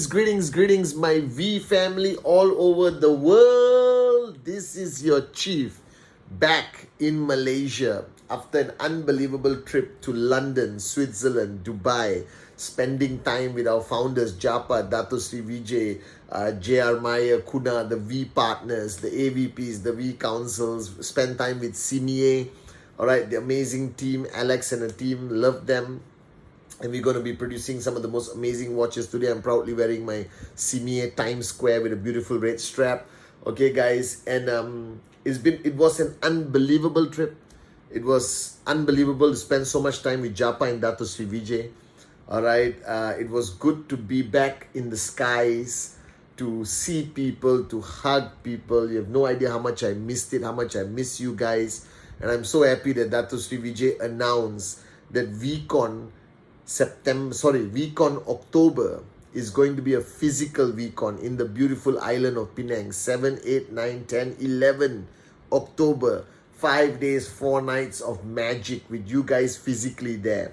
Greetings, my V family all over the world. This is your chief back in Malaysia after an unbelievable trip to London, Switzerland, Dubai, spending time with our founders, Japa, Dato Sri Vijay, JR Maya, Kuna, the V partners, the AVPs, the V councils, spend time with Simie, all right, the amazing team, Alex and the team, love them. And we're going to be producing some of the most amazing watches today. I'm proudly wearing my Simie Times Square with a beautiful red strap. Okay, guys, and it was an unbelievable trip. It was unbelievable to spend so much time with Japa and Dato Sri Vijay. All right, it was good to be back in the skies, to see people, to hug people. You have no idea how much I missed it, how much I miss you guys. And I'm so happy that Dato Sri Vijay announced that VCon October is going to be a physical VCon in the beautiful island of Penang. 7, 8, 9, 10, 11 October. 5 days, 4 nights of magic with you guys physically there.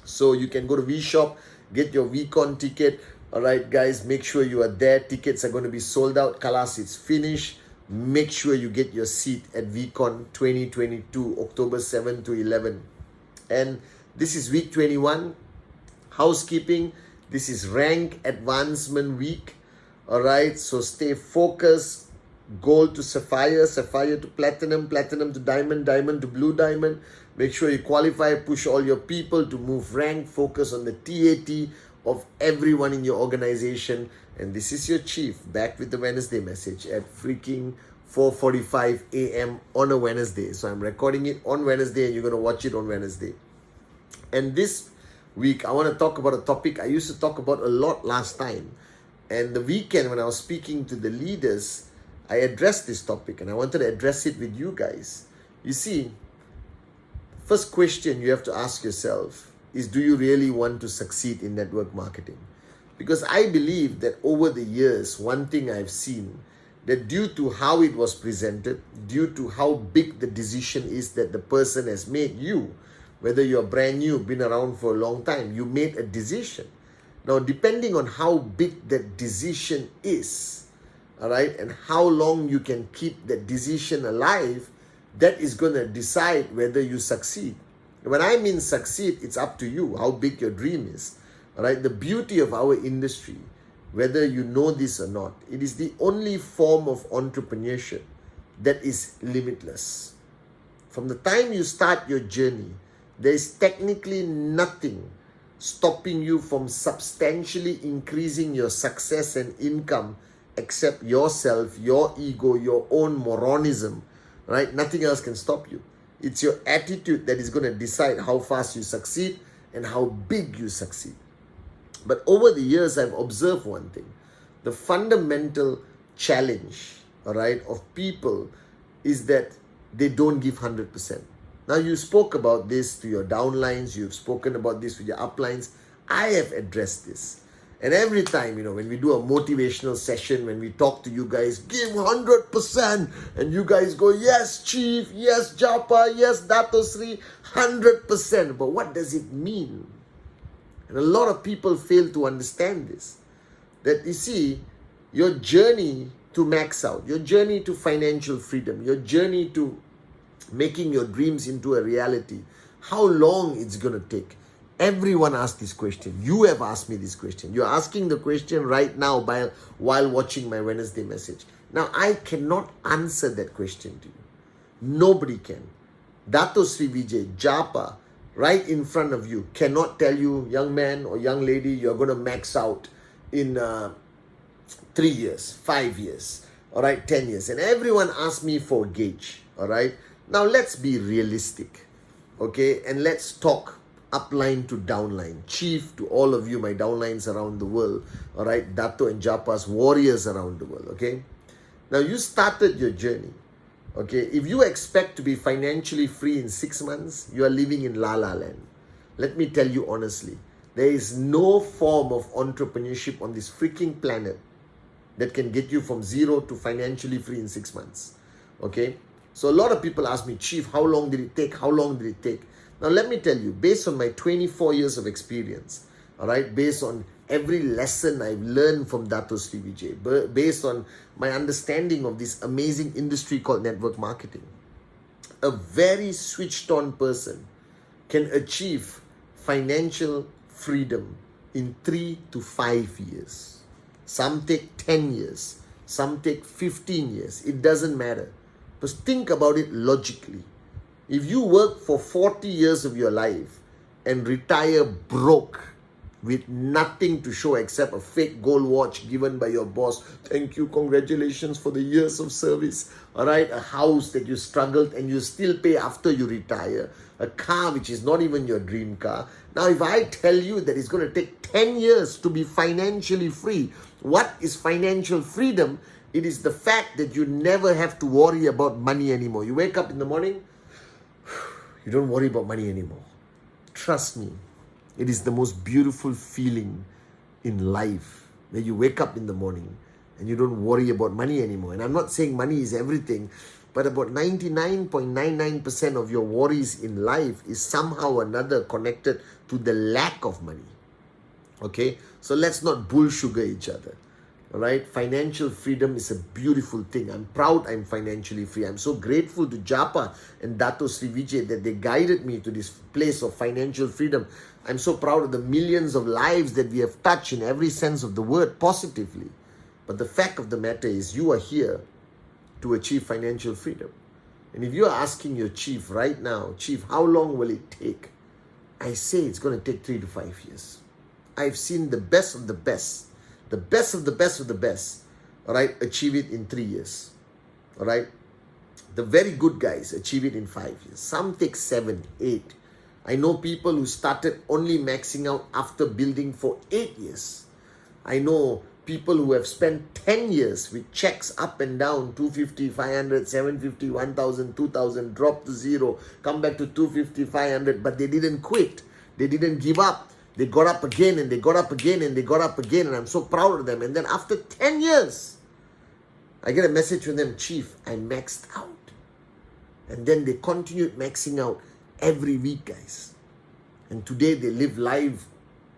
So you can go to VShop, get your VCon ticket. Alright guys, make sure you are there. Tickets are going to be sold out. Kalas, it's finished. Make sure you get your seat at VCon 2022, October 7 to 11. And this is week 21, housekeeping. This is rank advancement week. All right, so stay focused. Gold to sapphire, sapphire to platinum, platinum to diamond, diamond to blue diamond. Make sure you qualify, push all your people to move rank, focus on the TAT of everyone in your organization. And this is your chief back with the Wednesday message at freaking 4:45 a.m. on a Wednesday. So I'm recording it on Wednesday and you're going to watch it on Wednesday. And this week, I want to talk about a topic I used to talk about a lot last time. And the weekend, when I was speaking to the leaders, I addressed this topic and I wanted to address it with you guys. You see, first question you have to ask yourself is, do you really want to succeed in network marketing? Because I believe that over the years, one thing I've seen, that due to how it was presented, due to how big the decision is that the person has made, you, whether you're brand new, been around for a long time, you made a decision. Now, depending on how big that decision is, all right, and how long you can keep that decision alive, that is going to decide whether you succeed. When I mean succeed, it's up to you, how big your dream is. All right, the beauty of our industry, whether you know this or not, it is the only form of entrepreneurship that is limitless. From the time you start your journey, there is technically nothing stopping you from substantially increasing your success and income except yourself, your ego, your own moronism, right? Nothing else can stop you. It's your attitude that is going to decide how fast you succeed and how big you succeed. But over the years, I've observed one thing. The fundamental challenge, all right, of people is that they don't give 100%. Now, you spoke about this to your downlines. You've spoken about this with your uplines. I have addressed this. And every time, when we do a motivational session, when we talk to you guys, give 100%. And you guys go, yes, Chief, yes, Japa, yes, Dato Sri, 100%. But what does it mean? And a lot of people fail to understand this. That you see, your journey to max out, your journey to financial freedom, your journey to making your dreams into a reality, how long it's going to take. Everyone asked this question. You have asked me this question. You're asking the question right now while watching my Wednesday message. Now, I cannot answer that question to you. Nobody can. Dato Sri Vijay, Japa, right in front of you, cannot tell you, young man or young lady, you're going to max out in 3 years, 5 years, all right, 10 years. And everyone asked me for a gauge, all right. Now, let's be realistic, okay? And let's talk upline to downline. Chief to all of you, my downlines around the world, all right? Dato and Japa's warriors around the world, okay? Now, you started your journey, okay? If you expect to be financially free in 6 months, you are living in La La Land. Let me tell you honestly, there is no form of entrepreneurship on this freaking planet that can get you from zero to financially free in 6 months, okay? So a lot of people ask me, Chief, how long did it take? How long did it take? Now let me tell you, based on my 24 years of experience, all right, based on every lesson I've learned from Dato Sri Vijay, based on my understanding of this amazing industry called network marketing. A very switched on person can achieve financial freedom in 3 to 5 years. Some take 10 years, some take 15 years. It doesn't matter. But think about it logically. If you work for 40 years of your life and retire broke with nothing to show except a fake gold watch given by your boss, thank you, congratulations for the years of service, all right, a house that you struggled and you still pay after you retire, a car which is not even your dream car. Now, if I tell you that it's going to take 10 years to be financially free, what is financial freedom? It is the fact that you never have to worry about money anymore. You wake up in the morning, you don't worry about money anymore. Trust me, it is the most beautiful feeling in life, where you wake up in the morning and you don't worry about money anymore. And I'm not saying money is everything, but about 99.99% of your worries in life is somehow or another connected to the lack of money. Okay, so let's not bull sugar each other. All right, financial freedom is a beautiful thing. I'm proud I'm financially free. I'm so grateful to Japa and Dato Sri Vijay that they guided me to this place of financial freedom. I'm so proud of the millions of lives that we have touched in every sense of the word positively. But the fact of the matter is, you are here to achieve financial freedom. And if you are asking your chief right now, Chief, how long will it take? I say it's going to take 3 to 5 years. I've seen the best of the best, the best of the best of the best, all right, achieve it in 3 years. All right. The very good guys achieve it in 5 years. Some take 7, 8. I know people who started only maxing out after building for 8 years. I know people who have spent 10 years with checks up and down, 250, 500, 750, 1,000, 2,000, drop to zero, come back to 250, 500, but they didn't quit. They didn't give up. They got up again and they got up again and they got up again, and I'm so proud of them. And then after 10 years, I get a message from them, Chief, I maxed out. And then they continued maxing out every week, guys. And today they live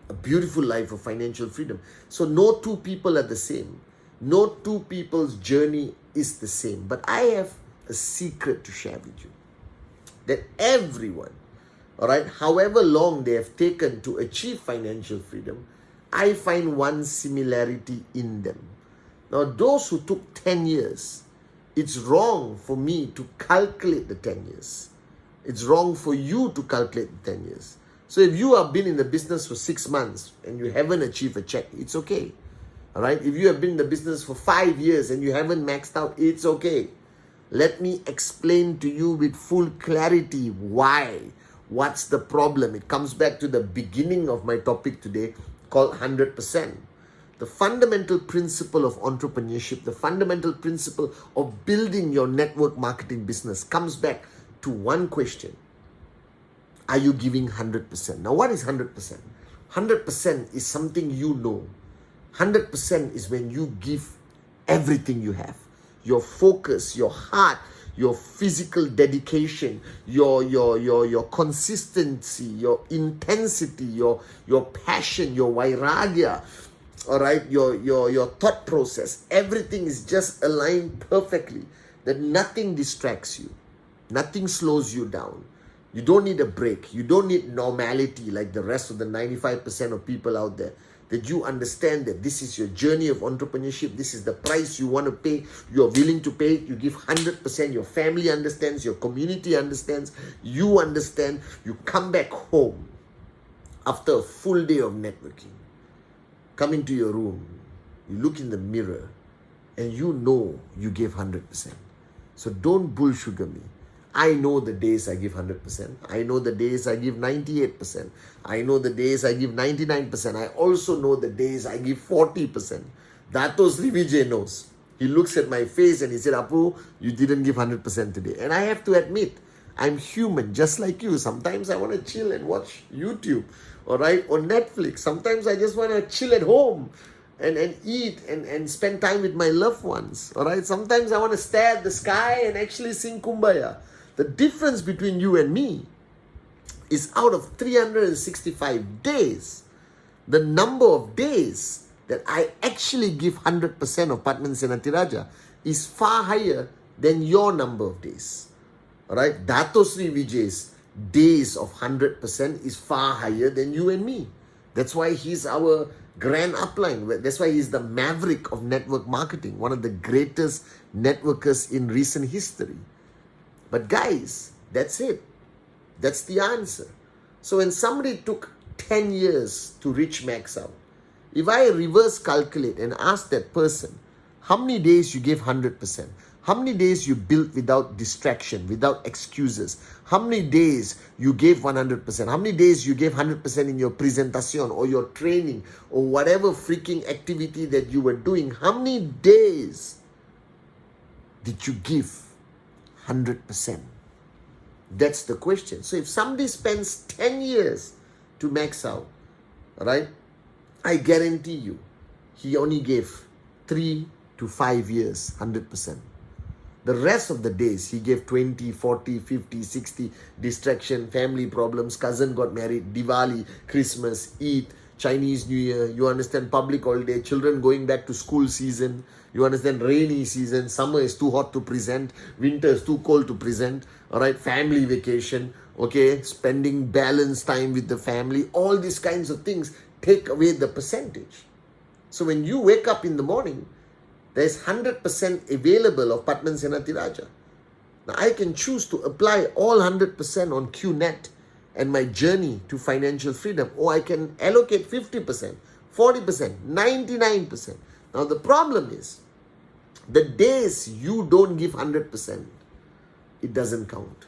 a beautiful life of financial freedom. So no two people are the same. No two people's journey is the same. But I have a secret to share with you. That everyone, all right, however long they have taken to achieve financial freedom, I find one similarity in them. Now, those who took 10 years, it's wrong for me to calculate the 10 years. It's wrong for you to calculate the 10 years. So if you have been in the business for 6 months and you haven't achieved a check, it's okay. All right. If you have been in the business for 5 years and you haven't maxed out, it's okay. Let me explain to you with full clarity why. What's the problem? It comes back to the beginning of my topic today called 100%. The fundamental principle of entrepreneurship, the fundamental principle of building your network marketing business comes back to one question. Are you giving 100%? Now, what is 100%? 100% is something you know. 100% is when you give everything you have. Your focus, your heart, your physical dedication, your consistency, your intensity, your passion, your vairagya, all right, your thought process. Everything is just aligned perfectly, that nothing distracts you. Nothing slows you down. You don't need a break. You don't need normality like the rest of the 95% of people out there. That you understand that this is your journey of entrepreneurship. This is the price you want to pay. You are willing to pay it. You give 100%. Your family understands. Your community understands. You understand. You come back home after a full day of networking. Come into your room. You look in the mirror and you know you gave 100%. So don't bull sugar me. I know the days I give 100%. I know the days I give 98%. I know the days I give 99%. I also know the days I give 40%. Dato Sri Vijay knows. He looks at my face and he said, Apu, you didn't give 100% today. And I have to admit, I'm human just like you. Sometimes I want to chill and watch YouTube, all right, or Netflix. Sometimes I just want to chill at home and eat and spend time with my loved ones, all right. Sometimes I want to stare at the sky and actually sing Kumbaya. The difference between you and me is out of 365 days, the number of days that I actually give 100% of Padman Senatiraja is far higher than your number of days. Alright, Dato Sri Vijay's days of 100% is far higher than you and me. That's why he's our grand upline. That's why he's the maverick of network marketing, one of the greatest networkers in recent history. But guys, that's it. That's the answer. So when somebody took 10 years to reach max out, if I reverse calculate and ask that person, how many days you gave 100%? How many days you built without distraction, without excuses? How many days you gave 100%? How many days you gave 100% in your presentation or your training or whatever freaking activity that you were doing? How many days did you give 100%? That's the question. So if somebody spends 10 years to max out, right, I guarantee you, he only gave 3 to 5 years, 100%. The rest of the days, he gave 20, 40, 50, 60, distraction, family problems, cousin got married, Diwali, Christmas, Eid, Chinese New Year, you understand, public holiday, children going back to school season, you understand, rainy season, summer is too hot to present, winter is too cold to present, all right, family vacation, okay, spending balanced time with the family, all these kinds of things take away the percentage. So when you wake up in the morning, there's 100% available of Padman Senatiraja. Now I can choose to apply all 100% on QNet and my journey to financial freedom, or I can allocate 50%, 40%, 99%. Now the problem is, the days you don't give 100%, it doesn't count.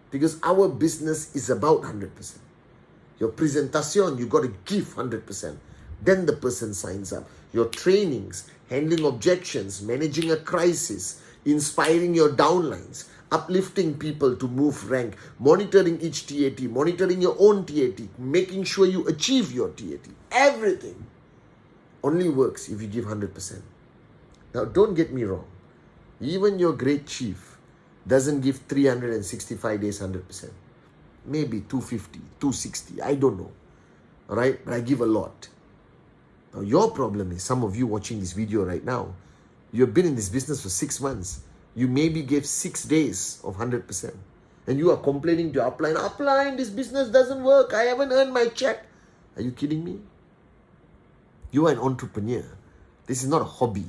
Because our business is about 100%. Your presentation, you got to give 100%. Then the person signs up. Your trainings, handling objections, managing a crisis, inspiring your downlines, uplifting people to move rank, monitoring each TAT, monitoring your own TAT, making sure you achieve your TAT. Everything only works if you give 100%. Now don't get me wrong. Even your great chief doesn't give 365 days 100%. Maybe 250, 260, I don't know. Alright, but I give a lot. Now your problem is, some of you watching this video right now, you've been in this business for 6 months. You maybe gave 6 days of 100%. And you are complaining to your upline, this business doesn't work. I haven't earned my check. Are you kidding me? You are an entrepreneur. This is not a hobby.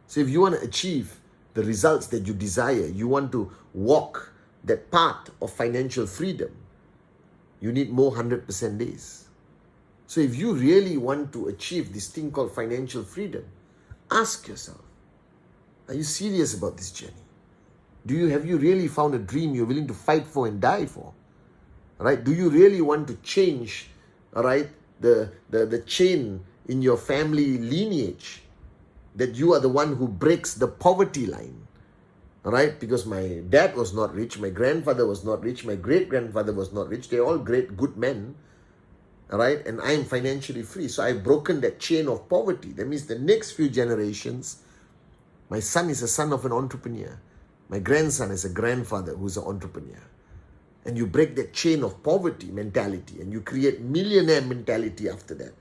So if you want to achieve the results that you desire, you want to walk that path of financial freedom, you need more 100% days. So if you really want to achieve this thing called financial freedom, ask yourself, are you serious about this journey? Have you really found a dream you're willing to fight for and die for? Right? Do you really want to change, alright, the chain in your family lineage, that you are the one who breaks the poverty line? Alright? Because my dad was not rich, my grandfather was not rich, my great-grandfather was not rich. They're all great, good men. Alright? And I'm financially free. So I've broken that chain of poverty. That means the next few generations, my son is a son of an entrepreneur. My grandson is a grandfather who's an entrepreneur. And you break that chain of poverty mentality and you create millionaire mentality after that.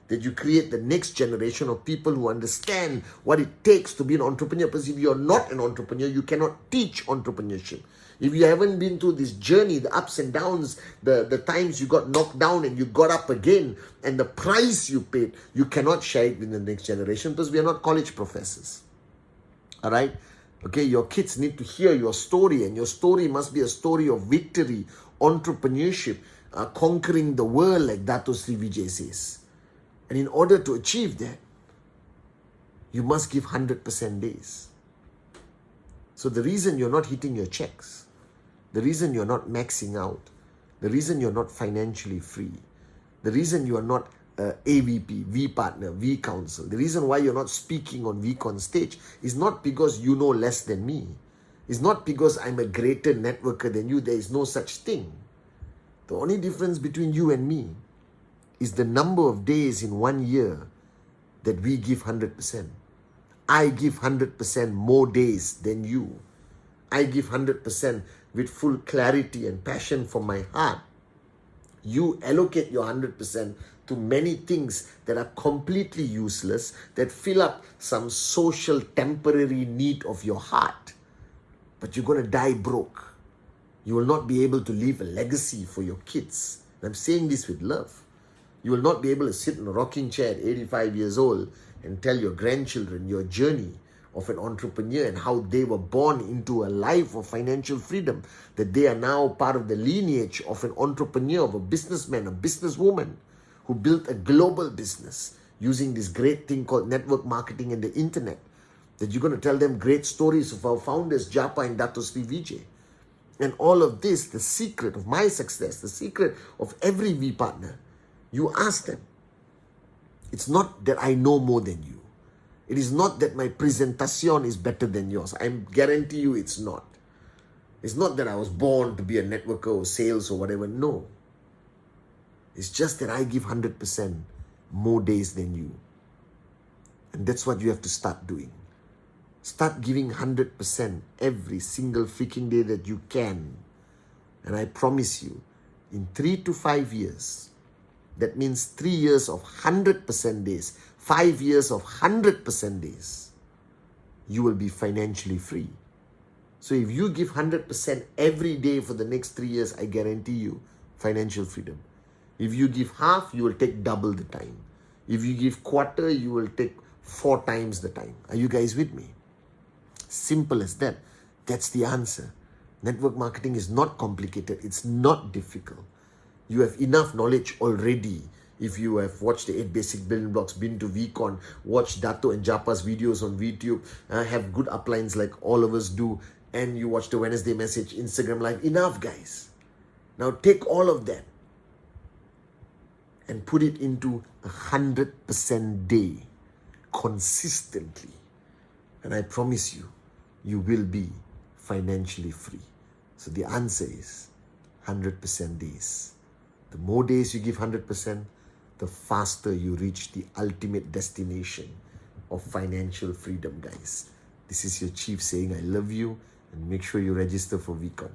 That you create the next generation of people who understand what it takes to be an entrepreneur. Because if you're not an entrepreneur, you cannot teach entrepreneurship. If you haven't been through this journey, the ups and downs, the times you got knocked down and you got up again, and the price you paid, you cannot share it with the next generation because we are not college professors. Alright? Okay, your kids need to hear your story, and your story must be a story of victory, entrepreneurship, conquering the world, like Dato Sri Vijay says. And in order to achieve that, you must give 100% days. So the reason you're not hitting your checks, the reason you're not maxing out, the reason you're not financially free, the reason you are not AVP, V partner, V counsel, the reason why you're not speaking on VCon stage is not because you know less than me. It's not because I'm a greater networker than you. There is no such thing. The only difference between you and me is the number of days in 1 year that we give 100%. I give 100% more days than you. I give 100% with full clarity and passion from my heart. You allocate your 100% to many things that are completely useless, that fill up some social temporary need of your heart. But you're going to die broke. You will not be able to leave a legacy for your kids. And I'm saying this with love. You will not be able to sit in a rocking chair at 85 years old and tell your grandchildren your journey of an entrepreneur and how they were born into a life of financial freedom, that they are now part of the lineage of an entrepreneur, of a businessman, a businesswoman who built a global business using this great thing called network marketing and the internet. That you're going to tell them great stories of our founders, Japa and Dato Sri Vijay. And all of this, the secret of my success, the secret of every V partner, you ask them. It's not that I know more than you. It is not that my presentation is better than yours. I guarantee you it's not. It's not that I was born to be a networker or sales or whatever. No. It's just that I give 100% more days than you. And that's what you have to start doing. Start giving 100% every single freaking day that you can. And I promise you, in 3 to 5 years, that means 3 years of 100% days, 5 years of 100% days, you will be financially free. So if you give 100% every day for the next 3 years, I guarantee you financial freedom. If you give half, you will take double the time. If you give quarter, you will take 4 times the time. Are you guys with me? Simple as that. That's the answer. Network marketing is not complicated. It's not difficult. You have enough knowledge already. If you have watched the 8 basic building blocks, been to VCon, watched Dato and Japa's videos on YouTube, have good uplines like all of us do, and you watch the Wednesday message, Instagram live, enough guys. Now take all of that and put it into 100% day, consistently. And I promise you, you will be financially free. So the answer is 100% days. The more days you give 100%, the faster you reach the ultimate destination of financial freedom, guys. This is your chief saying I love you, and make sure you register for VCon.